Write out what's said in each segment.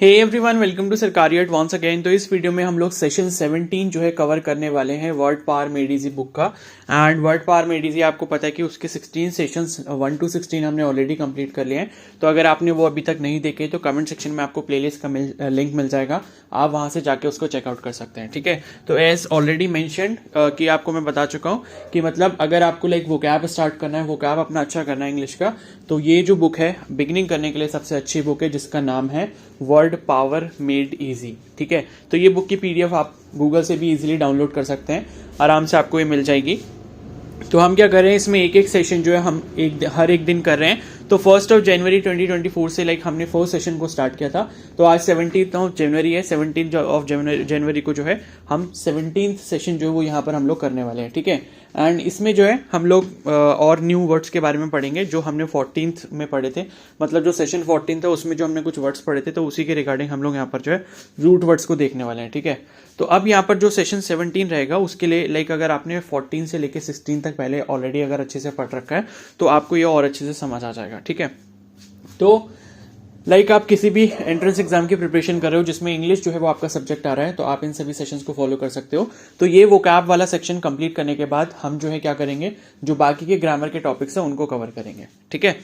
Hey everyone, welcome to सरकारी eight once again. तो इस वीडियो में हम लोग सेशन 17 जो है कवर करने वाले हैं word power made easy book का। And word power made easy आपको पता है कि उसके 16 सेशंस 1 to 16 हमने ऑलरेडी कंप्लीट कर लिए हैं। तो अगर आपने वो अभी तक नहीं देखे तो कमेंट सेक्शन में आपको प्लेलिस्ट का लिंक मिल जाएगा, आप वहां से जाके उसको चेकआउट कर सकते हैं। ठीक है, तो एज ऑलरेडी मैंशनड कि आपको मैं बता चुका हूँ कि मतलब अगर आपको लाइक वोकैब स्टार्ट करना है, वोकैब अपना अच्छा करना है इंग्लिश का, तो ये जो बुक है बिगिनिंग करने के लिए सबसे अच्छी बुक है, जिसका नाम है वर्ड पावर मेड इजी। ठीक है, तो ये बुक की पीडीएफ आप गूगल से भी इजीली डाउनलोड कर सकते हैं, आराम से आपको ये मिल जाएगी। तो हम क्या कर रहे हैं, इसमें एक एक सेशन जो है हम हर एक दिन कर रहे हैं। तो 1 जनवरी 2024 से लाइक हमने 4 सेशन को स्टार्ट किया था। तो आज 17 जनवरी है, 17 जनवरी को जो है हम 17th सेशन जो है वो यहाँ पर हम लोग करने वाले हैं। ठीक है, एंड इसमें जो है हम लोग और न्यू वर्ड्स के बारे में पढ़ेंगे जो हमने 14th में पढ़े थे। मतलब जो सेशन 14 था उसमें जो हमने कुछ वर्ड्स पढ़े थे, तो उसी के रिगार्डिंग हम लोग यहाँ पर जो है रूट वर्ड्स को देखने वाले हैं। ठीक है, तो अब यहाँ पर जो सेशन 17 रहेगा उसके लिए लाइक अगर आपने 14 से लेके 16 तक पहले ऑलरेडी अगर अच्छे से पढ़ रखा है तो आपको ये और अच्छे से समझ आ जाएगा। ठीक है, तो लाइक आप किसी भी एंट्रेंस एग्जाम की प्रिपरेशन कर रहे हो जिसमें इंग्लिश जो है वो आपका सब्जेक्ट आ रहा है, तो आप इन सभी सेशंस को फॉलो कर सकते हो। तो ये वोकैब वाला सेक्शन कंप्लीट करने के बाद हम जो है क्या करेंगे, जो बाकी के ग्रामर के टॉपिक्स हैं उनको कवर करेंगे। ठीक है,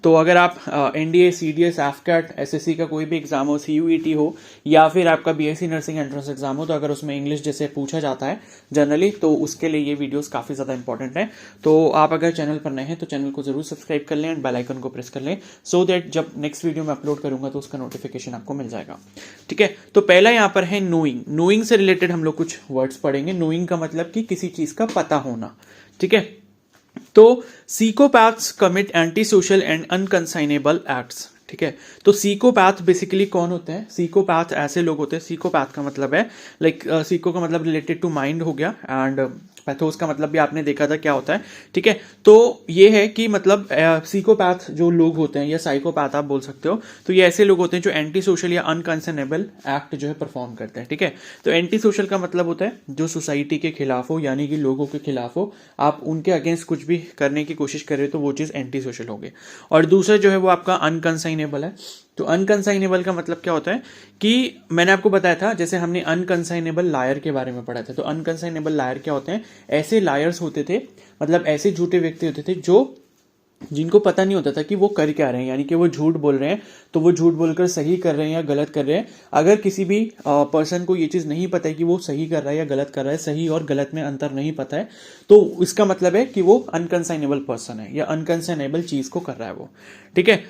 तो अगर आप एनडीए, सीडीएस, एफकैट, एसएससी का कोई भी एग्जाम हो, सीयूईटी हो या फिर आपका बीएससी नर्सिंग एंट्रेंस एग्जाम हो, तो अगर उसमें इंग्लिश जैसे पूछा जाता है जनरली, तो उसके लिए ये वीडियोस काफी ज्यादा इंपॉर्टेंट है। तो आप अगर चैनल पर नए हैं तो चैनल को जरूर सब्सक्राइब कर लें एंड बेल आइकन को प्रेस कर लें, सो दैट जब नेक्स्ट वीडियो में अपलोड करूंगा तो उसका नोटिफिकेशन आपको मिल जाएगा। ठीक है, तो पहला यहाँ पर है नोइंग। नोइंग से रिलेटेड हम लोग कुछ वर्ड्स पढ़ेंगे। नोइंग का मतलब कि किसी चीज का पता होना। ठीक है, तो psychopaths commit anti social and unconscionable acts. ठीक है, तो सीकोपैथ बेसिकली कौन होते हैं? सीकोपैथ ऐसे लोग होते हैं, सीकोपैथ का मतलब है लाइक सीको का मतलब रिलेटेड टू माइंड हो गया, एंड पैथोस का मतलब भी आपने देखा था क्या होता है। ठीक है, तो ये है कि मतलब सीकोपैथ जो लोग होते हैं या साइकोपैथ आप बोल सकते हो, तो ये ऐसे लोग होते हैं जो एंटी सोशल या अनकंसर्नेबल एक्ट जो है परफॉर्म करते हैं। ठीक है, तो एंटी सोशल का मतलब होता है जो सोसाइटी के खिलाफ हो, यानी कि लोगों के खिलाफ हो, आप उनके अगेंस्ट कुछ भी करने की कोशिश कर रहे हो तो वो चीज एंटी सोशल होगी। और दूसरा जो है वो आपका अनकंसाइनेबल है। तो अनकंसाइनेबल का मतलब क्या होता है कि मैंने आपको बताया था, जैसे हमने अनकंसाइनेबल लायर के बारे में पढ़ा था। तो अनकंसाइनेबल लायर क्या होते हैं? ऐसे लायर्स होते थे, मतलब ऐसे झूठे व्यक्ति होते थे जो जिनको पता नहीं होता था कि वो कर क्या रहे हैं, यानी कि वो झूठ बोल रहे हैं तो वो झूठ बोलकर सही कर रहे हैं या गलत कर रहे हैं। अगर किसी भी पर्सन को ये चीज नहीं पता है कि वो सही कर रहा है या गलत कर रहा है, सही और गलत में अंतर नहीं पता है, तो इसका मतलब है कि वो अनकंसाइनेबल पर्सन है या अनकंसाइनेबल चीज को कर रहा है वो। ठीक है,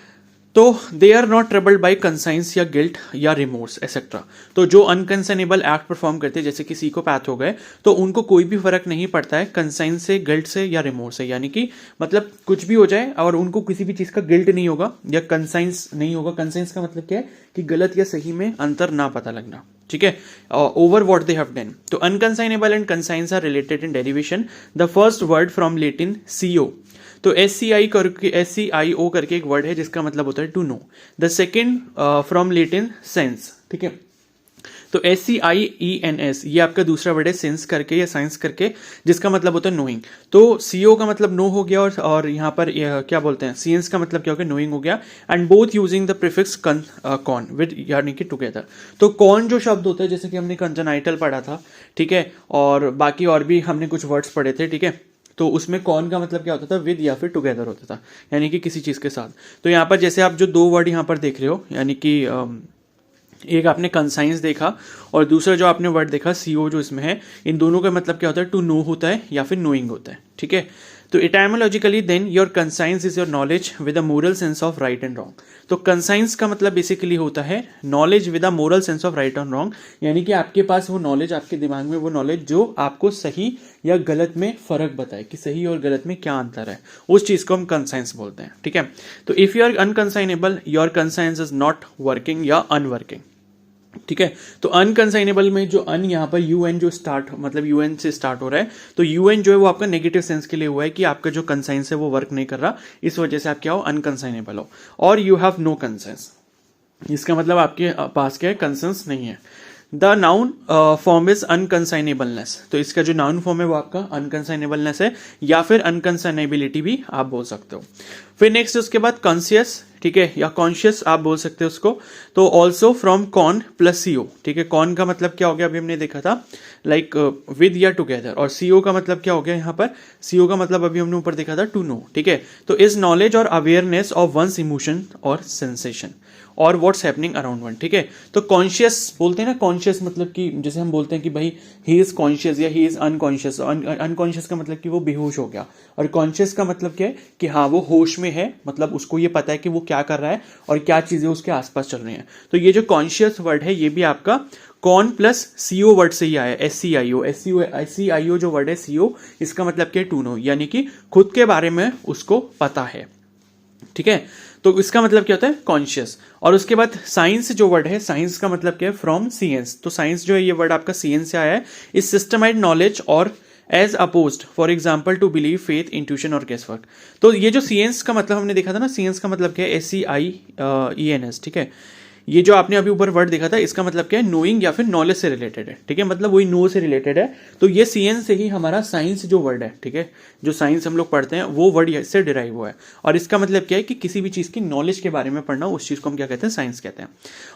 तो they are not troubled by conscience या गिल्ट या रिमोर्स एक्सेट्रा। तो जो अनकंसाइनेबल एक्ट परफॉर्म करते हैं जैसे कि सीकोपैथ हो गए, तो उनको कोई भी फर्क नहीं पड़ता है कंसाइंस से, गिल्ट से या रिमोर्स से, यानी कि मतलब कुछ भी हो जाए और उनको किसी भी चीज का गिल्ट नहीं होगा या कंसाइंस नहीं होगा। कंसाइंस का मतलब क्या है कि गलत या सही में अंतर ना पता लगना। ठीक है, over what they have done. तो unconscionable and conscience are related in derivation. The first word from Latin scio, तो SCIO करके एक वर्ड है जिसका मतलब होता है to know. The second from Latin sense. ठीक है, तो SCIENS ये आपका दूसरा वर्ड है, सेंस करके या साइंस करके, जिसका मतलब होता है नोइंग। तो CO का मतलब नो हो गया और यहाँ पर क्या बोलते हैं, सीएंस का मतलब क्या हो गया, नोइंग हो गया। And both using the prefix con with, यानी कि टुगेदर। तो कौन जो शब्द होता है, जैसे कि हमने कंजनाइटल पढ़ा था, ठीक है, और बाकी और भी हमने कुछ वर्ड्स पढ़े थे। ठीक है, तो उसमें कौन का मतलब क्या होता था, विद या फिर टुगेदर होता था, यानी कि किसी चीज के साथ। तो यहाँ पर जैसे आप जो दो वर्ड यहाँ पर देख रहे हो, यानी कि एक आपने कंसाइंस देखा और दूसरा जो आपने वर्ड देखा CO जो इसमें है, इन दोनों का मतलब क्या होता है, टू नो होता है या फिर नोइंग होता है। ठीक है, तो etymologically then your conscience is your knowledge with a moral sense of right and wrong. तो कंसाइंस का मतलब बेसिकली होता है knowledge with a moral sense of right and wrong, यानी कि आपके पास वो नॉलेज, आपके दिमाग में वो नॉलेज जो आपको सही या गलत में फर्क बताए कि सही और गलत में क्या अंतर है, उस चीज को हम कंसाइंस बोलते हैं। ठीक है, तो if you are unconscionable, your conscience is not working या अनवर्किंग। ठीक है, तो अनकंसाइनेबल में जो अन यहाँ पर UN जो स्टार्ट, मतलब UN से स्टार्ट हो रहा है, तो UN जो है वो आपका नेगेटिव सेंस के लिए हुआ है कि आपका जो कंसाइंस है वो वर्क नहीं कर रहा, इस वजह से आप क्या हो, अनकंसाइनेबल हो। और यू हैव नो कंसाइंस, इसका मतलब आपके पास क्या है, कंसेंस नहीं है। द नाउन फॉर्म इज अनकंसाइनेबलनेस, तो इसका जो नाउन फॉर्म है वो आपका अनकंसाइनेबलनेस है या फिर अनकंसाइनेबिलिटी भी आप बोल सकते हो। फिर नेक्स्ट उसके बाद कॉन्शियस, ठीक है, या कॉन्शियस आप बोल सकते हो उसको। तो also from con plus co, ठीक है, कॉन का मतलब क्या हो गया अभी हमने देखा था, लाइक विद या टुगेदर, और सीओ का मतलब क्या हो गया यहाँ पर, सीओ का मतलब अभी हमने ऊपर देखा था टू नो, ठीक है। तो इज नॉलेज और अवेयरनेस ऑफ वंस इमोशन और सेंसेशन और व्हाट्स हैपनिंग अराउंड वन, ठीक है। तो कॉन्शियस बोलते हैं ना, कॉन्शियस मतलब कि जैसे हम बोलते हैं कि भाई ही इज कॉन्शियस या ही इज अनकॉन्शियस। अनकॉन्शियस का मतलब कि वो बेहोश हो गया, और कॉन्शियस का मतलब क्या है कि हाँ वो होश में है, मतलब उसको ये पता है कि वो क्या कर रहा है और क्या चीजें उसके आसपास चल रही हैं। तो ये जो कॉन्शियस वर्ड है ये भी आपका कॉन प्लस सीओ वर्ड से ही आया, एस सी आई ओ जो वर्ड है सीओ, इसका मतलब क्या है टू नो, यानी कि खुद के बारे में उसको पता है, ठीक है। तो इसका मतलब क्या होता है कॉन्शियस। और उसके बाद साइंस जो वर्ड है, साइंस का मतलब क्या है फ्रॉम साइंस, तो साइंस जो है ये वर्ड आपका साइंस से आया है, इस सिस्टमाइज्ड नॉलेज और as opposed for example to believe, faith, intuition और गेस वर्क। तो ये जो साइंस का मतलब हमने देखा था ना, साइंस का मतलब क्या है SCIENS, ठीक है। ये जो आपने अभी ऊपर वर्ड देखा था इसका मतलब क्या है नोइंग या फिर नॉलेज से रिलेटेड है, ठीक है, मतलब वही नो से रिलेटेड है। तो ये साइंस से ही हमारा साइंस जो वर्ड है, ठीक है, जो साइंस हम लोग पढ़ते हैं वो वर्ड से डिराइव हुआ है। और इसका मतलब क्या है कि किसी भी चीज की नॉलेज के बारे में पढ़ना, उस चीज को हम क्या कहते हैं साइंस कहते हैं।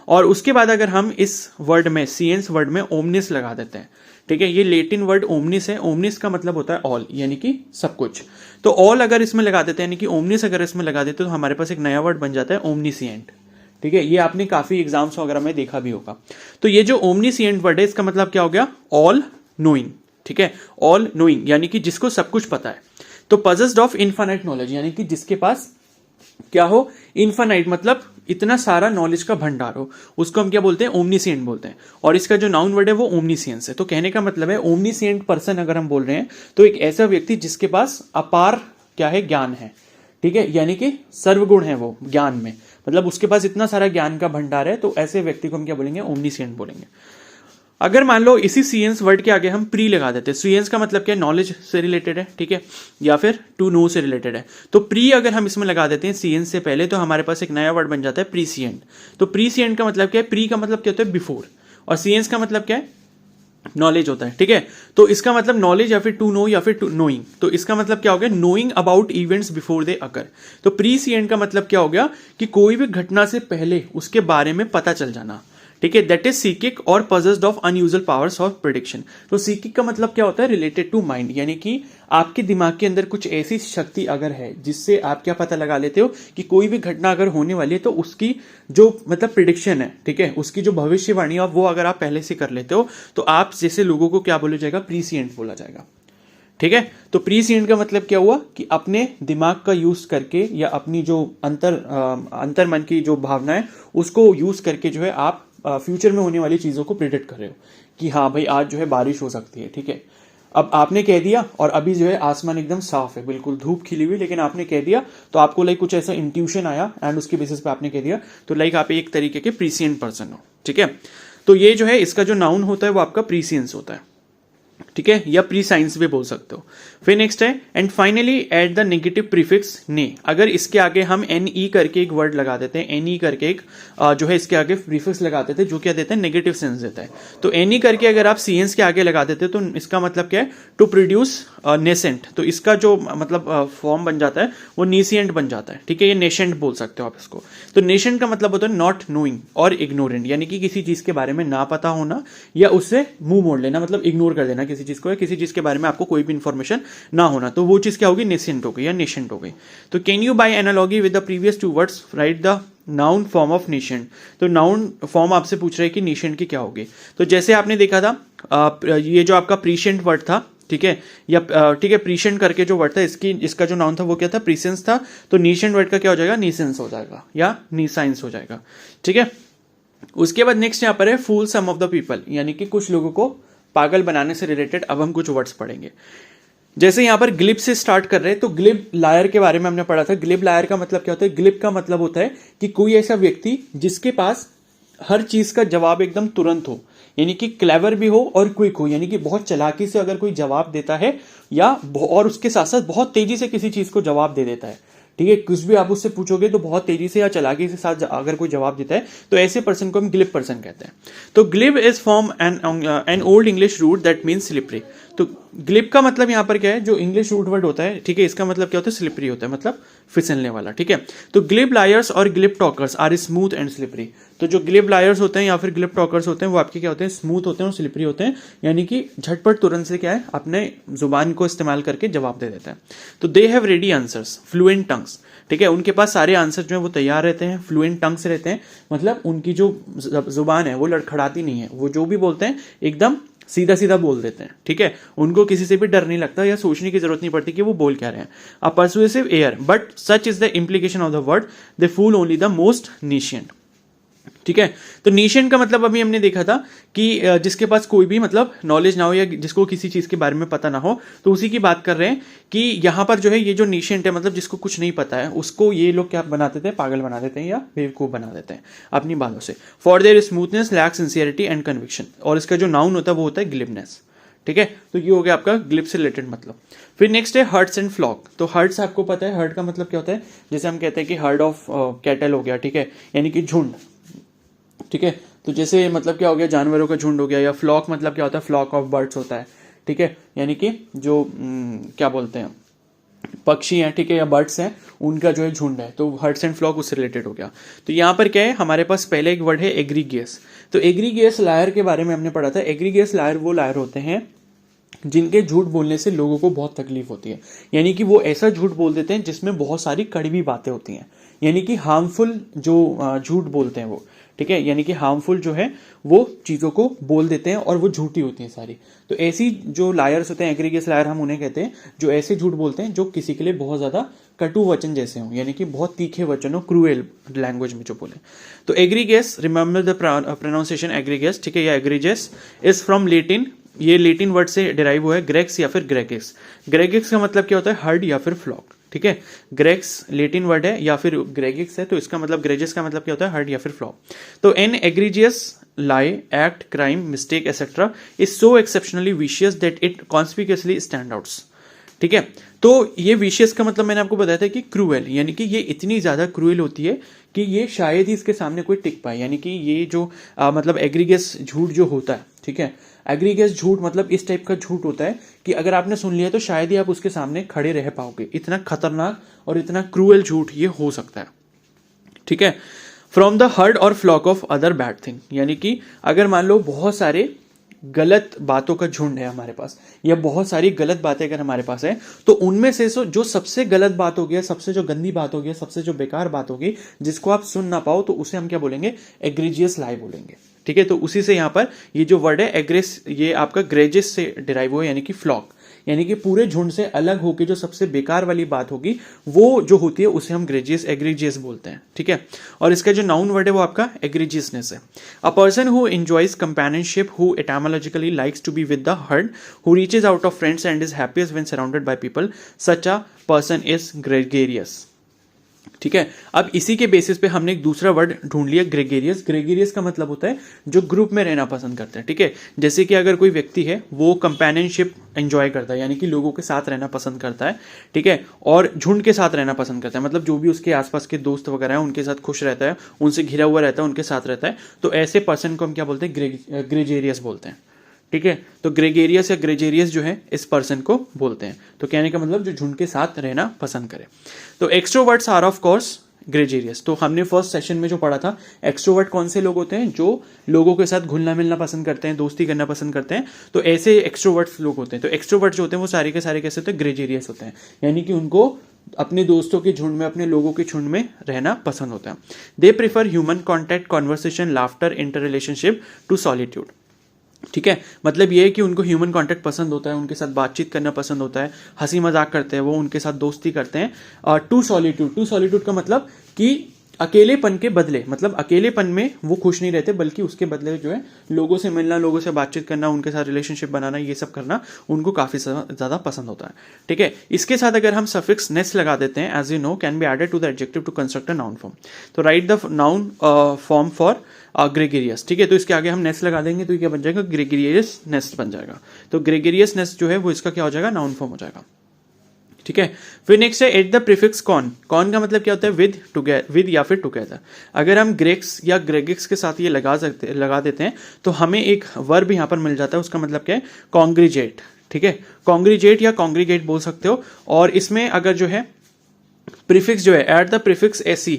और उसके बाद अगर हम इस वर्ड में, साइंस वर्ड में ओमनिस लगा देते हैं, ठीक है, ये लेटिन वर्ड ओमनिस है, ओमनिस का मतलब होता है ऑल, यानी कि सब कुछ। तो ऑल अगर इसमें लगा देते हैं, यानी कि ओमनिस अगर इसमें लगा देते हैं, तो हमारे पास एक नया वर्ड बन जाता है ओमनिसिएंट, ठीक है। ये आपने काफी एग्जाम्स वगैरह में देखा भी होगा। तो ये जो ओमनिसिएंट वर्ड है इसका मतलब क्या हो गया, ऑल नोइंग, ठीक है, ऑल नोइंग यानी कि जिसको सब कुछ पता है। तो पजेस्ड ऑफ इनफाइनाइट नॉलेज, यानी कि जिसके पास क्या हो, इनफाइनाइट मतलब इतना सारा नॉलेज का भंडार हो, उसको हम क्या बोलते हैं, ओमनिसिएंट बोलते हैं। और इसका जो नाउन वर्ड है वो ओमनिसियंस है। तो कहने का मतलब है ओमनिसिएंट पर्सन अगर हम बोल रहे हैं तो एक ऐसा व्यक्ति जिसके पास अपार क्या है, ज्ञान है, ठीक है, यानी कि सर्वगुण है वो ज्ञान में, मतलब उसके पास इतना सारा ज्ञान का भंडार है, तो ऐसे व्यक्ति को हम क्या बोलेंगे, ओमनिसिएंट बोलेंगे। अगर मान लो इसी साइंस वर्ड के आगे हम प्री लगा देते हैं, साइंस का मतलब क्या है, नॉलेज से रिलेटेड है, ठीक है, या फिर टू नो से रिलेटेड है। तो प्री अगर हम इसमें लगा देते हैं साइंस से पहले, तो हमारे पास एक नया वर्ड बन जाता है प्रीसिएंट। तो प्रीसिएंट का मतलब क्या है, प्री का मतलब क्या होता है बिफोर, और साइंस का मतलब क्या है, नॉलेज होता है, ठीक है। तो इसका मतलब नॉलेज या फिर टू नो या फिर टू नोइंग, तो इसका मतलब क्या हो गया, knowing about events before they occur. तो प्रीसिएंट का मतलब क्या हो गया कि कोई भी घटना से पहले उसके बारे में पता चल जाना, ठीक है। दैट इज सीकिक और possessed of unusual powers of prediction. तो सीकिक का मतलब क्या होता है, रिलेटेड टू माइंड, यानी कि आपके दिमाग के अंदर कुछ ऐसी शक्ति अगर है जिससे आप क्या पता लगा लेते हो कि कोई भी घटना अगर होने वाली है तो उसकी जो मतलब प्रिडिक्शन है, ठीक है, उसकी जो भविष्यवाणी है वो अगर आप पहले से कर लेते हो, तो आप जैसे लोगों को क्या बोला जाएगा, प्रीसिएंट बोला जाएगा, ठीक है। तो प्रीसिएंट का मतलब क्या हुआ कि अपने दिमाग का यूज करके या अपनी जो अंतर मन की जो भावना है उसको यूज करके जो है आप फ्यूचर में होने वाली चीजों को प्रिडिक्ट कर रहे हो कि हाँ भाई आज जो है बारिश हो सकती है, ठीक है। अब आपने कह दिया और अभी जो है आसमान एकदम साफ है, बिल्कुल धूप खिली हुई, लेकिन आपने कह दिया तो आपको लाइक कुछ ऐसा इंट्यूशन आया एंड उसके बेसिस पे आपने कह दिया, तो लाइक आप एक तरीके के प्रीसिएंट पर्सन हो, ठीक है। तो ये जो है इसका जो नाउन होता है वो आपका प्रीसियंस होता है, ठीक है, या प्री साइंस भी बोल सकते हो। फिर नेक्स्ट है and finally at the negative prefix ने, अगर इसके आगे हम NE करके एक वर्ड लगा देते हैं, NE करके एक जो है इसके आगे प्रीफिक्स लगा देते हैं जो क्या देते हैं, नेगेटिव सेंस देता है। तो NE करके अगर आप सीएंस के आगे लगा देते हैं तो इसका मतलब क्या है, टू प्रोड्यूस नेसेंट, तो इसका जो मतलब फॉर्म बन जाता है वो नीसियंट बन जाता है, ठीक है, ये नेशेंट बोल सकते हो आप इसको। तो नेशेंट का मतलब होता है नॉट नोइंग और इग्नोरेंट, यानी कि किसी चीज के बारे में ना पता होना या उससे मुंह मोड़ लेना, मतलब इग्नोर कर देना किसी चीज को, या किसी चीज के बारे में आपको कोई भी इंफॉर्मेशन ना होना, तो वो चीज क्या होगी, नेसेंट हो गई या नेशेंट हो गई। तो can you by analogy with the previous two words write the noun form of nascent. तो नाउन फॉर्म आपसे पूछ रहे हैं कि नेशेंट की क्या होगी। तो जैसे आपने देखा था ये जो आपका प्रीशिएंट वर्ड था, ठीक है, या ठीक है, प्रीशिएंट करके जो वर्ड था इसका जो नाउन था वो क्या था, प्रीसेंस था। तो नेशेंट वर्ड का क्या हो जाएगा, नीसेंस हो जाएगा या नीसाइंस हो जाएगा, ठीक है। उसके बाद नेक्स्ट यहाँ पर है फूल सम ऑफ द पीपल, यानी कि कुछ लोगों को पागल बनाने से रिलेटेड अब हम कुछ वर्ड्स पढ़ेंगे। जैसे यहां पर ग्लिब से स्टार्ट कर रहे हैं, तो ग्लिब लायर के बारे में हमने पढ़ा था। ग्लिब लायर का मतलब क्या होता है, ग्लिब का मतलब होता है कि कोई ऐसा व्यक्ति जिसके पास हर चीज का जवाब एकदम तुरंत हो, यानी कि क्लेवर भी हो और क्विक हो, यानी कि बहुत चालाकी से अगर कोई जवाब देता है या और उसके साथ साथ बहुत तेजी से किसी चीज को जवाब दे देता है, ठीक है, कुछ भी आप उससे पूछोगे तो बहुत तेजी से या चालाकी के साथ अगर कोई जवाब देता है तो ऐसे पर्सन को हम ग्लिब पर्सन कहते हैं। तो glib is from an old English root that means slippery. तो ग्लिब का मतलब यहाँ पर क्या है, जो इंग्लिश रूट वर्ड होता है, ठीक है, इसका मतलब क्या होता है, स्लिपरी होता है, मतलब फिसलने वाला। ठीक है, तो ग्लिब लायर्स और glib talkers are smooth and slippery. तो जो ग्लिब लायर्स होते हैं या फिर ग्लिब टॉकर्स होते हैं वो आपके क्या होते हैं, स्मूथ होते हैं और स्लिपरी होते हैं, यानी कि झटपट तुरंत से क्या है अपने जुबान को इस्तेमाल करके जवाब दे देते हैं। तो they have ready answers, fluent tongues. ठीक है, उनके पास सारे आंसर जो है वो तैयार रहते हैं, फ्लुएंट टंग्स रहते हैं, मतलब उनकी जो जुबान है वो लड़खड़ाती नहीं है, वो जो भी बोलते हैं एकदम सीधा सीधा बोल देते हैं। ठीक है, उनको किसी से भी डर नहीं लगता या सोचने की जरूरत नहीं पड़ती कि वो बोल क्या रहे हैं। A persuasive air but such is the implication of the word, they fool only the most nescient. ठीक है, तो निशियंट का मतलब अभी हमने देखा था कि जिसके पास कोई भी मतलब नॉलेज ना हो या जिसको किसी चीज के बारे में पता ना हो, तो उसी की बात कर रहे हैं कि यहां पर जो है ये जो निशियंट है, मतलब जिसको कुछ नहीं पता है, उसको ये लोग क्या बना देते हैं, पागल बना देते हैं या बेवकूफ बना देते हैं अपनी बातों से। For their smoothness, lack sincerity and conviction. और इसका जो नाउन होता है वो होता है ग्लिबनेस। ठीक है, तो ये हो गया आपका ग्लिब से रिलेटेड मतलब। फिर नेक्स्ट है हर्ट्स एंड फ्लॉक। तो हर्ट्स आपको पता है, हर्ट का मतलब क्या होता है, जैसे हम कहते हैं कि हर्ड ऑफ कैटल हो गया, ठीक है, यानी कि झुंड। ठीक है, तो जैसे मतलब क्या हो गया, जानवरों का झुंड हो गया। या फ्लॉक मतलब क्या होता है, फ्लॉक ऑफ बर्ड्स होता है। ठीक है, यानी कि जो क्या बोलते हैं, पक्षी हैं, ठीक है, या बर्ड्स हैं, उनका जो है झुंड है। तो हर्ट्स एंड फ्लॉक उससे रिलेटेड हो गया। तो यहाँ पर क्या है, हमारे पास पहले एक वर्ड है एग्रीगियस। तो एग्रीगियस लायर के बारे में हमने पढ़ा था। एग्रीगियस लायर वो लायर होते हैं जिनके झूठ बोलने से लोगों को बहुत तकलीफ होती है, यानी कि वो ऐसा झूठ बोल देते हैं जिसमें बहुत सारी कड़वी बातें होती हैं, यानी कि हार्मफुल जो झूठ बोलते हैं वो। ठीक है, यानी कि हार्मफुल जो है वो चीजों को बोल देते हैं और वो झूठी होती हैं सारी। तो ऐसी जो लायर्स होते हैं, एग्रीगियस लायर हम उन्हें कहते हैं, जो ऐसे झूठ बोलते हैं जो किसी के लिए बहुत ज्यादा कटु वचन जैसे हों, यानी कि बहुत तीखे वचन हो, क्रूएल लैंग्वेज में जो बोले। तो egregious, remember the pronunciation egregious. ठीक है, या एग्रीजियस इज फ्रॉम लेटिन, ये लेटिन वर्ड से डिराइव हुआ है, ग्रेक्स या फिर ग्रेगिक्स। ग्रेगिक्स का मतलब क्या होता है, हर्ड या फिर फ्लॉक। ठीक है, ग्रेक्स लेटिन वर्ड है या फिर ग्रेगिक्स है, तो इसका मतलब ग्रेजियस का मतलब क्या होता है, हर्ड या फिर फ्लॉक। तो N egregious lie, act, crime, mistake, etc. is so exceptionally vicious that it conspicuously stand outs. ठीक है, तो ये विशियस का मतलब मैंने आपको बताया था कि क्रूएल, यानी कि ये इतनी ज्यादा क्रूएल होती है कि ये शायद ही इसके सामने कोई टिक पाए। यानी कि ये जो मतलब एग्रीगेस झूठ जो होता है, ठीक है, एग्रीगेस झूठ मतलब इस टाइप का झूठ होता है कि अगर आपने सुन लिया तो शायद ही आप उसके सामने खड़े रह पाओगे। इतना खतरनाक और इतना क्रूएल झूठ ये हो सकता है। ठीक है, from the herd or flock of other bad thing, यानी कि अगर मान लो बहुत सारे गलत बातों का झुंड है हमारे पास, या बहुत सारी गलत बातें अगर हमारे पास है, तो उनमें से जो सबसे गलत बात होगी, सबसे जो गंदी बात होगी, सबसे जो बेकार बात होगी, जिसको आप सुन ना पाओ, तो उसे हम क्या बोलेंगे, एग्रीजियस लाई बोलेंगे। ठीक है, तो उसी से यहां पर ये जो वर्ड है एग्रेस, ये आपका ग्रेजियस से डिराइव हुआ, यानी कि फ्लॉक, यानी कि पूरे झुंड से अलग होकर जो सबसे बेकार वाली बात होगी वो जो होती है उसे हम ग्रेजियस, एग्रीजियस बोलते हैं। ठीक है, और इसका जो नाउन वर्ड है वो आपका एग्रीजियसनेस है। A person who enjoys companionship, who etymologically likes to be with the herd, who reaches out of friends and is happiest when surrounded by people, such a person is gregarious. ठीक है, अब इसी के basis पे हमने एक दूसरा word ढूंढ लिया, ग्रेगेरियस। ग्रेगेरियस का मतलब होता है जो ग्रुप में रहना पसंद करते हैं। ठीक है, जैसे कि अगर कोई व्यक्ति है वो कंपेनियनशिप एंजॉय करता है, यानी कि लोगों के साथ रहना पसंद करता है, ठीक है, और झुंड के साथ रहना पसंद करता है, मतलब जो भी उसके आसपास के दोस्त वगैरह हैं उनके साथ खुश रहता है, उनसे घिरा हुआ रहता है, उनके साथ रहता है, तो ऐसे पर्सन को हम क्या बोलते हैं, ग्रेगेरियस बोलते हैं। ठीक है, तो ग्रेगेरियस या ग्रेजेरियस जो है इस पर्सन को बोलते हैं। तो कहने का मतलब जो झुंड के साथ रहना पसंद करे। तो एक्सट्रोवर्ट्स आर ऑफ कोर्स ग्रेजेरियस। तो हमने फर्स्ट सेशन में जो पढ़ा था, एक्सट्रोवर्ट कौन से लोग होते हैं, जो लोगों के साथ घुलना मिलना पसंद करते हैं, दोस्ती करना पसंद करते हैं, तो ऐसे एक्सट्रोवर्ट्स लोग होते हैं। तो एक्सट्रोवर्ट जो होते हैं वो सारे के सारे कैसे होते हैं, ग्रेजेरियस होते हैं, यानी कि उनको अपने दोस्तों के झुंड में, अपने लोगों के झुंड में रहना पसंद होता है। They prefer human contact, conversation, laughter, interrelationship to solitude. ठीक है, मतलब ये है कि उनको ह्यूमन कांटेक्ट पसंद होता है, उनके साथ बातचीत करना पसंद होता है, हंसी मजाक करते हैं वो, उनके साथ दोस्ती करते हैं। और टू सॉलिट्यूड, टू सॉलिट्यूड का मतलब कि अकेलेपन के बदले, मतलब अकेलेपन में वो खुश नहीं रहते, बल्कि उसके बदले जो है लोगों से मिलना, लोगों से बातचीत करना, उनके साथ रिलेशनशिप बनाना, ये सब करना उनको काफी ज्यादा पसंद होता है। ठीक है, इसके साथ अगर हम सफिक्स नेस लगा देते हैं, as you know, can be added to the adjective to construct a noun form. तो write the noun form for gregarious. ठीक है, तो इसके आगे हम नेस्ट लगा देंगे तो क्या बन जाएगा, ग्रेगेरियस नेस्ट बन जाएगा। तो ग्रेगेरियस नेस्ट जो है वो इसका क्या हो जाएगा, नाउन फॉर्म हो जाएगा। ठीक है। फिर नेक्स्ट है at the prefix con. Con का मतलब क्या होता है? विद या फिर टुगेदर। अगर हम ग्रेक्स या ग्रेगिक्स के साथ ये लगा देते हैं तो हमें एक वर्ब यहाँ पर मिल जाता है, उसका मतलब क्या है? कॉन्ग्रीजेट। ठीक है, कॉन्ग्रीजेट या कॉन्ग्रीगेट बोल सकते हो। और इसमें अगर जो है प्रीफिक्स जो है एट द प्रीफिक्स एसी,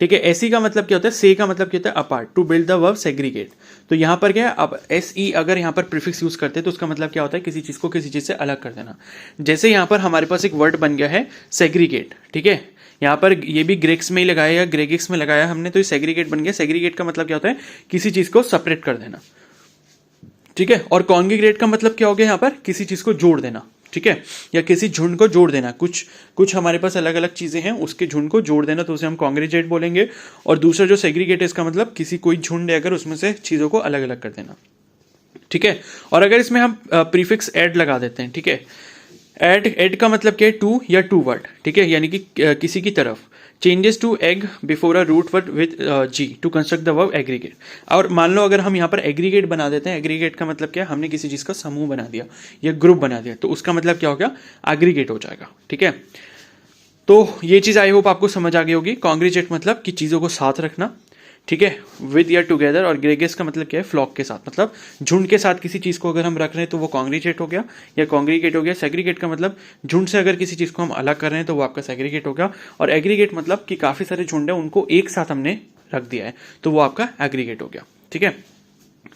ठीक है, एसी का मतलब क्या होता है? से का मतलब क्या होता है? Apart, to build the verb segregate. तो यहां पर क्या है? अब एस ई अगर यहां पर प्रीफिक्स यूज करते हैं तो उसका मतलब क्या होता है? किसी चीज को किसी चीज से अलग कर देना। जैसे यहां पर हमारे पास एक वर्ड बन गया है सेग्रीगेट, ठीक है, यहां पर ये भी ग्रेक्स में ही लगाया या ग्रेगिक्स में लगाया हमने, तो ये सेग्रीगेट बन गया। सेग्रीगेट का मतलब क्या होता है? किसी चीज को सेपरेट कर देना, ठीक है। और कॉन्ग्रीगेट का मतलब क्या हो गया? यहां पर किसी चीज को जोड़ देना, ठीक है, या किसी झुंड को जोड़ देना। कुछ हमारे पास अलग अलग चीजें हैं, उसके झुंड को जोड़ देना, तो उसे हम कॉन्ग्रीगेट बोलेंगे। और दूसरा जो सेग्रीगेट है, इसका मतलब किसी कोई झुंड है अगर उसमें से चीजों को अलग अलग कर देना, ठीक है। और अगर इसमें हम प्रीफिक्स एड लगा देते हैं, ठीक है, एड का मतलब क्या है? टू या टू वर्ड, ठीक है, यानी कि किसी की तरफ। Changes to ag before a root word with G to construct the verb aggregate. और मान लो अगर हम यहाँ पर एग्रीगेट बना देते हैं, एग्रीगेट का मतलब क्या है? हमने किसी चीज का समूह बना दिया या ग्रुप बना दिया, तो उसका मतलब क्या हो गया? एग्रीगेट हो जाएगा, ठीक है। तो ये चीज आई होप आपको समझ आ गई होगी। कॉन्ग्रीगेट मतलब कि चीजों को साथ रखना, ठीक है, विद या टुगेदर। और ग्रेगेस का मतलब क्या है? फ्लॉक के साथ, मतलब झुंड के साथ किसी चीज को अगर हम रख रहे हैं तो वो कॉन्ग्रीगेट हो गया या कॉन्ग्रीगेट हो गया। सेग्रीगेट का मतलब झुंड से अगर किसी चीज को हम अलग कर रहे हैं तो वो आपका सेग्रीगेट हो गया। और एग्रीगेट मतलब कि काफी सारे झुंड है, उनको एक साथ हमने रख दिया है, तो वो आपका एग्रीगेट हो गया, ठीक है।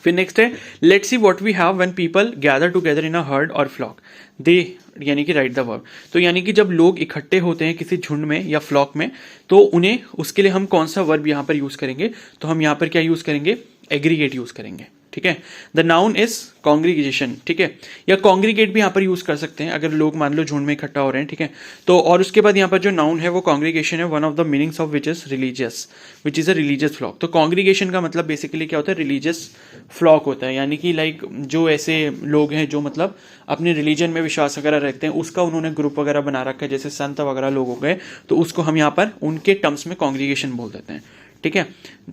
फिर नेक्स्ट है let's see what we have when people gather together in a herd or flock. They यानी कि राइट द वर्ब। तो यानी कि जब लोग इकट्ठे होते हैं किसी झुंड में या फ्लॉक में, तो उन्हें उसके लिए हम कौन सा वर्ब यहां पर यूज करेंगे? तो हम यहां पर क्या यूज करेंगे? एग्रीगेट यूज करेंगे, ठीक है। द नाउन इज कॉन्ग्रीगेशन, ठीक है, या कॉन्ग्रीगेट भी यहाँ पर यूज कर सकते हैं अगर लोग मान लो झुंड में इकट्ठा हो रहे हैं, ठीक है। तो और उसके बाद यहाँ पर जो नाउन है वो कॉन्ग्रीगेशन है, one of the meanings of which is religious, which is a religious flock. तो कॉन्ग्रीगेशन का मतलब बेसिकली क्या होता है? रिलीजियस फ्लॉक होता है, यानी कि लाइक जो ऐसे लोग हैं जो मतलब अपने रिलीजन में विश्वास वगैरह रखते हैं, उसका उन्होंने ग्रुप वगैरह बना रखा है, जैसे संत वगैरह लोग हो गए, तो उसको हम यहाँ पर उनके टर्म्स में कॉन्ग्रीगेशन बोल देते हैं, ठीक है।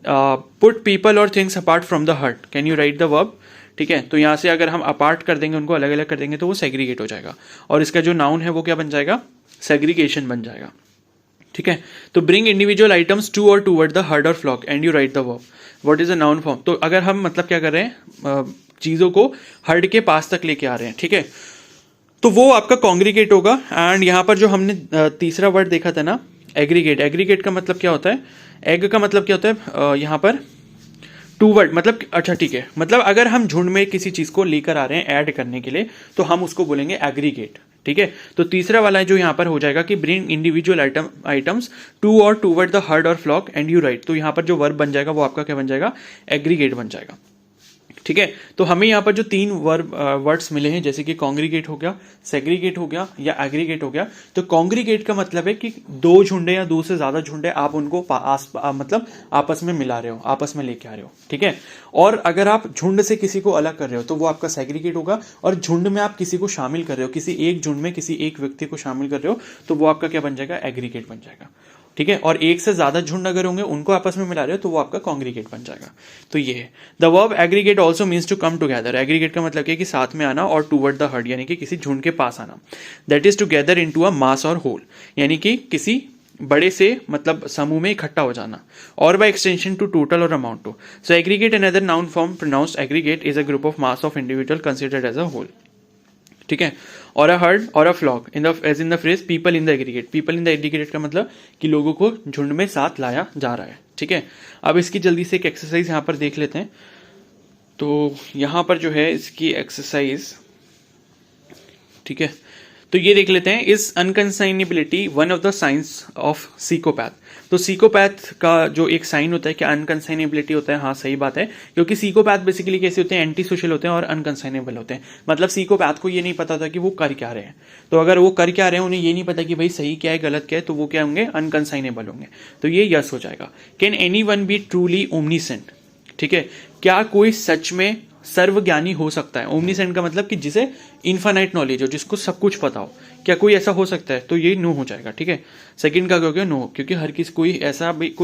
Put people or things apart from the herd, can you write the verb, ठीक है। तो यहां से अगर हम अपार्ट कर देंगे, उनको अलग अलग कर देंगे, तो वो सेग्रीगेट हो जाएगा। और इसका जो नाउन है वो क्या बन जाएगा? सेग्रीगेशन बन जाएगा, ठीक है। तो bring individual items to or toward the herd or flock and you write the verb, what is the noun form. तो अगर हम मतलब क्या कर रहे हैं? चीजों को हर्ड के पास तक लेके आ रहे हैं, ठीक है, तो वो आपका कॉन्ग्रीगेट होगा। एंड यहां पर जो हमने तीसरा वर्ड देखा था ना, एग्रीगेट, एग्रीगेट का मतलब क्या होता है? एग का मतलब क्या होता है? यहां पर टू वर्ड मतलब, अच्छा ठीक है, मतलब अगर हम झुंड में किसी चीज को लेकर आ रहे हैं ऐड करने के लिए, तो हम उसको बोलेंगे एग्रीगेट, ठीक है। तो तीसरा वाला जो यहां पर हो जाएगा कि bring individual items to or toward the herd or flock and you right. तो यहां पर जो वर्ब बन जाएगा वो आपका क्या बन जाएगा? एग्रीगेट बन जाएगा, ठीक है। तो हमें यहाँ पर जो तीन वर्ड्स मिले हैं, जैसे कि कॉन्ग्रीगेट हो गया, सेग्रीगेट हो गया या एग्रीगेट हो गया। तो कॉन्ग्रीगेट का मतलब है कि दो झुंडे या दो से ज्यादा झुंडे आप उनको मतलब आपस में मिला रहे हो, आपस में लेके आ रहे हो, ठीक है। और अगर आप झुंड से किसी को अलग कर रहे हो तो वो आपका सेग्रीगेट होगा। और झुंड में आप किसी को शामिल कर रहे हो, किसी एक झुंड में किसी एक व्यक्ति को शामिल कर रहे हो, तो वो आपका क्या बन जाएगा? एग्रीगेट बन जाएगा, ठीक है। और एक से ज्यादा झुंड अगर होंगे, उनको आपस में मिला रहे हो, तो वो आपका कॉन्ग्रीगेट बन जाएगा। तो ये है the verb aggregate also means to come together. Aggregate का मतलब है कि साथ में आना, और टूवर्ड द हर्ड यानी कि किसी झुंड के पास आना। That is together into a mass or whole, यानी कि किसी बड़े से मतलब समूह में इकट्ठा हो जाना। और by extension to total or amount to. So aggregate and other noun form pronounced aggregate is a group of mass of individual considered as a whole, ठीक है। और a herd or a flock in the as in the phrase people in the aggregate. People in the aggregate का मतलब कि लोगों को झुंड में साथ लाया जा रहा है, ठीक है। अब इसकी जल्दी से एक एक्सरसाइज यहां पर देख लेते हैं। तो यहां पर जो है इसकी एक्सरसाइज, ठीक है, तो ये देख लेते हैं। Is unconscionability one of the signs of psychopath. तो सीकोपैथ का जो एक साइन होता है क्या अनकंसाइनेबिलिटी होता है? हाँ सही बात है, क्योंकि सीकोपैथ बेसिकली कैसे होते हैं? एंटी सोशल होते हैं और अनकंसाइनेबल होते हैं। मतलब सीकोपैथ को ये नहीं पता था कि वो कर क्या रहे हैं। तो अगर वो कर क्या रहे हैं, उन्हें ये नहीं पता कि भाई सही क्या है गलत क्या है, तो वो क्या होंगे? अनकंसाइनेबल होंगे। तो ये यस हो जाएगा। Can any one B truly omniscient, ठीक है, क्या कोई सच में सर्वज्ञानी हो सकता है? ओमनीसेंट का मतलब कि जिसे इन्फानाइट नॉलेज हो, जिसको सब कुछ पता हो, क्या कोई ऐसा हो सकता है? तो ये नो हो जाएगा, ठीक है। सेकंड का क्या हो गया? नो, क्योंकि हर किसी कोई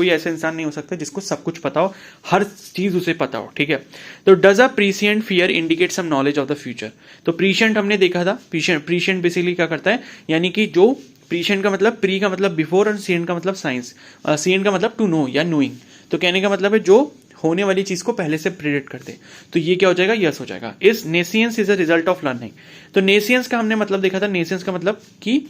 ऐसा इंसान नहीं हो सकता जिसको सब कुछ पता हो, हर चीज उसे पता हो, ठीक है। तो does a prescient fear indicate some knowledge of the future. तो प्रीसिएंट हमने देखा था, प्रीसिएंट बेसिकली क्या करता है, यानी कि जो प्रीशियंट का मतलब प्री का मतलब बिफोर और सीएंट का मतलब साइंस, सीएंट का मतलब टू नो या नोइंग। तो कहने का मतलब है जो होने वाली चीज को पहले से प्रिडिक्ट करते। तो ये क्या हो जाएगा, यस हो जाएगा। इस nescience is a result of learning. तो नेसियंस का हमने मतलब देखा था, नेसियंस का मतलब कि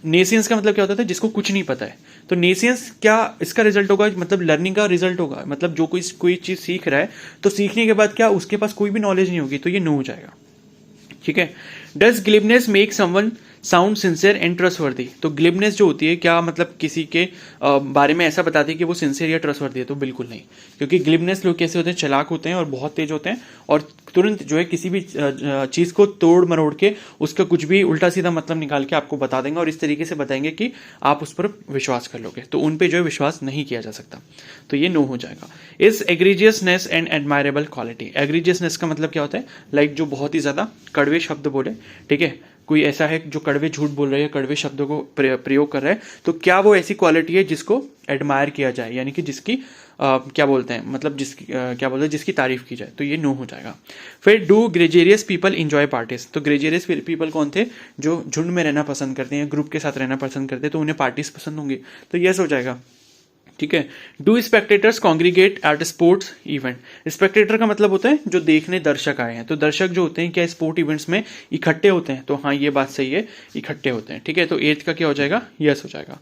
नेसियंस का मतलब क्या होता था, जिसको कुछ नहीं पता है। तो नेसियंस क्या इसका रिजल्ट होगा, मतलब लर्निंग का रिजल्ट होगा, मतलब जो कोई चीज सीख रहा है तो सीखने के बाद क्या उसके पास कोई भी नॉलेज नहीं होगी, तो ये नो हो जाएगा। ठीक है। Does glibness make someone sound sincere and trustworthy. तो ग्लिबनेस जो होती है क्या मतलब किसी के बारे में ऐसा बताती है कि वो सिंसियर या ट्रस्टवर्दी है, तो बिल्कुल नहीं। क्योंकि ग्लिबनेस लोग कैसे होते हैं, चालाक होते हैं और बहुत तेज होते हैं और तुरंत जो है किसी भी चीज को तोड़ मरोड़ के उसका कुछ भी उल्टा सीधा मतलब निकाल के आपको बता देंगे और इस तरीके से बताएंगे कि आप उस पर विश्वास कर लोगे। तो उन पे जो है विश्वास नहीं किया जा सकता, तो ये नो हो जाएगा। Is egregiousness and admirable quality. Egregiousness का मतलब क्या होता है, लाइक जो बहुत ही ज्यादा कड़वे शब्द बोले। ठीक है, कोई ऐसा है जो कड़वे झूठ बोल रहा है या कड़वे शब्दों को प्रयोग कर रहा है, तो क्या वो ऐसी क्वालिटी है जिसको एडमायर किया जाए, यानी कि जिसकी क्या बोलते हैं, मतलब जिसकी क्या बोलते हैं, जिसकी तारीफ की जाए, तो ये नो हो जाएगा। फिर डू ग्रेजेरियस पीपल इंजॉय पार्टीज। तो ग्रेजेरियस पीपल कौन थे, जो झुंड में रहना पसंद करते हैं, ग्रुप के साथ रहना पसंद करते हैं, तो उन्हें पार्टीज पसंद होंगी, तो यस हो जाएगा। ठीक है। Do spectators congregate at sports event. Spectator का मतलब होता है जो देखने दर्शक आए हैं, तो दर्शक जो होते हैं क्या स्पोर्ट इवेंट्स में इकट्ठे होते हैं, तो हाँ ये बात सही है, इकट्ठे होते हैं। ठीक है, तो एथ का क्या हो जाएगा, यस हो जाएगा।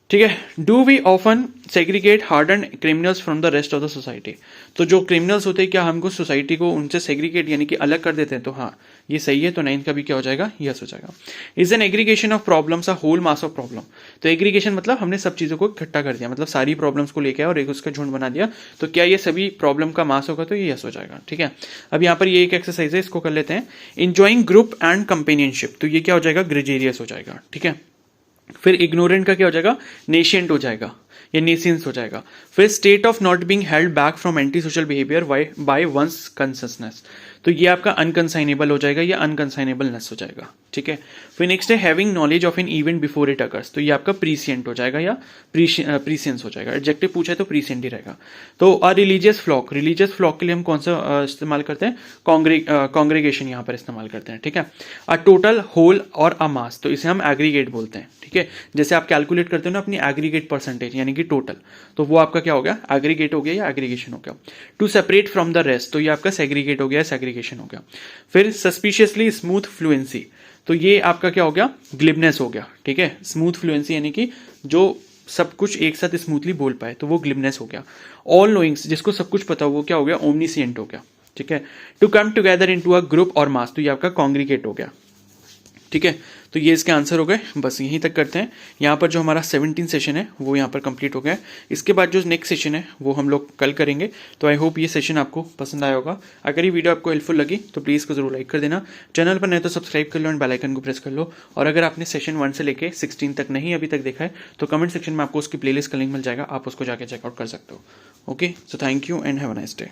ठीक है। Do we often segregate hardened criminals from the rest of the society. तो जो क्रिमिनल्स होते हैं क्या हमको सोसाइटी को उनसे सेग्रीगेट यानी कि अलग कर देते हैं, तो हाँ ये सही है, तो 9 का भी क्या हो जाएगा, यस हो जाएगा। Is an aggregation of problems a whole mass of problem. तो एग्रीगेशन मतलब हमने सब चीजों को इकट्ठा कर दिया, मतलब सारी प्रॉब्लम्स को लेकर और एक उसका झुंड बना दिया, तो क्या ये सभी प्रॉब्लम का मास होगा, तो ये यस हो जाएगा। ठीक है। अब यहाँ पर ये एक एक्सरसाइज है, इसको कर लेते हैं। इंजॉइंग ग्रुप एंड कंपेनियनशिप, तो ये क्या हो जाएगा, ग्रेजेरियस हो जाएगा। ठीक है। फिर इग्नोरेंट का क्या हो जाएगा, नेशियंट हो जाएगा या नेसियंस हो जाएगा। फिर state of not being held back from anti social behaviour by one's consciousness, तो ये आपका अनकंसाइनेबल हो जाएगा या अनकंसाइनेबलनेस हो जाएगा। ठीक है। फिर नेक्स्ट है having knowledge of an event before it occurs, तो ये आपका प्रीसियंट हो जाएगा या प्रीसियंस हो जाएगा। एडजेक्टिव पूछा है तो प्रीसियंट ही रहेगा। तो a religious flock, religious flock के लिए हम कौन सा इस्तेमाल करते हैं, कॉन्ग्रेगेशन यहाँ पर इस्तेमाल करते हैं। ठीक है। अ टोटल, होल और अ मास, तो इसे हम एग्रीगेट बोलते हैं। ठीक है, जैसे आप कैलकुलेट करते हो ना अपनी एग्रीगेट परसेंटेज यानी कि टोटल, तो वो आपका क्या हो गया, एग्रीगेट हो गया या एग्रीगेशन हो गया। To separate from the rest, तो ये आपका सेग्रीगेट हो गया, सेग्रीगेशन हो गया। फिर सस्पिशियसली स्मूथ फ्लुएंसी, तो ये आपका क्या हो गया, ग्लिबनेस हो गया। ठीक है, स्मूथ फ्लुएंसी यानी कि जो सब कुछ एक साथ स्मूथली बोल पाए, तो वो ग्लिबनेस हो गया। ऑल नोइंग्स, जिसको सब कुछ पता हो, वो क्या हो गया, ओमनीसिएंट हो गया। ठीक है। To come together into a group or mass, तो ये आपका कॉन्ग्रीगेट हो गया। ठीक है, तो ये इसके आंसर हो गए। बस यहीं तक करते हैं। यहाँ पर जो हमारा 17 सेशन है वो यहाँ पर कंप्लीट हो गया है। इसके बाद जो नेक्स्ट सेशन है वो हम लोग कल करेंगे। तो आई होप ये सेशन आपको पसंद आया होगा। अगर ये वीडियो आपको हेल्पफुल लगी तो प्लीज़ को जरूर लाइक कर देना। चैनल पर नहीं तो सब्सक्राइब कर लो एंड बेल आइकन को प्रेस कर लो। और अगर आपने सेशन 1 से लेके 16 तक नहीं अभी तक देखा है तो कमेंट सेक्शन में आपको उसकी प्लेलिस्ट का लिंक मिल जाएगा, आप उसको जाके चेकआउट कर सकते हो। Okay, so thank you and have a nice day.